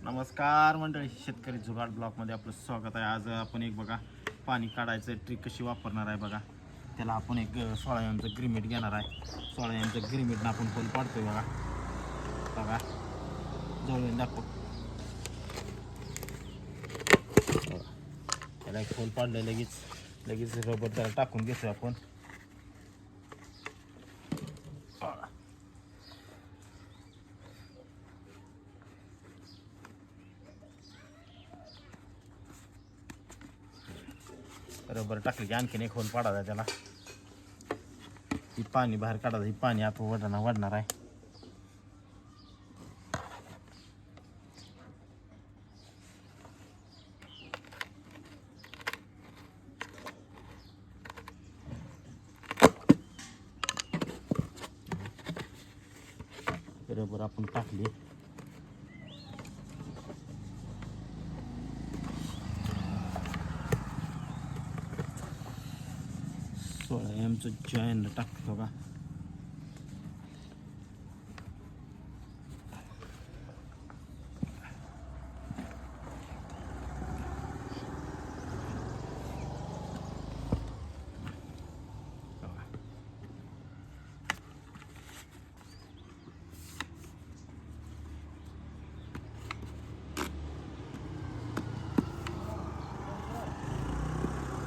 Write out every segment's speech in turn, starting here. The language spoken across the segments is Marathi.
नमस्कार मंडळी, शेतकरी जुगाड ब्लॉकमध्ये आपलं स्वागत आहे. आज आपण एक बघा पाणी काढायचं ट्रिक कशी वापरणार आहे बघा. त्याला आपण एक 16 एमचं ग्रीमेट घेणार आहे. 16 एमचं ग्रीमेटनं आपण खोल पाडतोय बघा. बघा जवळून दाखव. त्याला एक खोल पाडलं, लगेच रबर त्याला टाकून घेतोय आपण. रबर टाकले की आणखीन एक होल पाडायचा त्याला. ही पाणी बाहेर काढायचं, ही पाणी आपण वाढणार आहे. रबर आपण टाकले. एमचं जॉईन टाकतो का.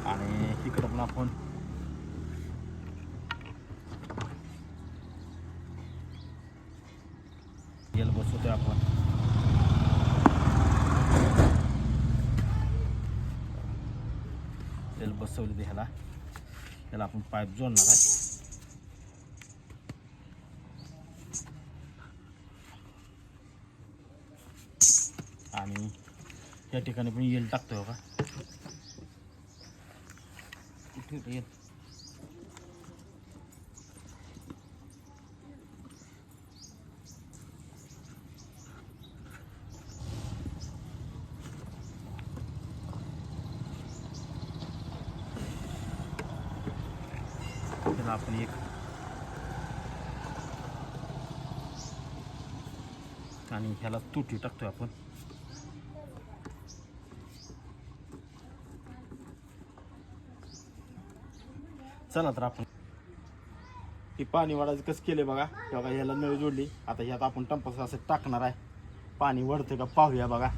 आणि इकडं पण आपण येल बसवतोय आपण. येल बसवली ह्याला आपण पाईप जोडणार आहे. आणि या ठिकाणी पण येल टाकतोय का. येल त्याला आपण एक आणि ह्याला तुटी टाकतोय आपण. चला तर आपण ही पाणी वाढायचं कसं केलं बघा. बघा ह्याला नळ जोडली. आता ह्यात आपण टंपास असं टाकणार आहे. पाणी वाढतं का पाहूया बघा.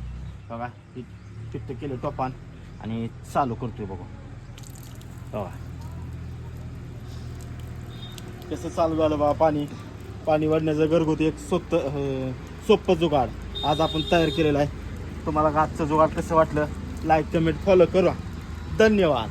बघा ही फिट्ट केलं टोपान आणि चालू करतोय बघा. बघा कसं चालू झालं बघा. पाणी वाढण्याचं घरगुती एक सोपं जुगाड आज आपण तयार केलेलं आहे. तुम्हाला आजचं जुगाड कसं वाटलं, लाईक कमेंट फॉलो करा. धन्यवाद.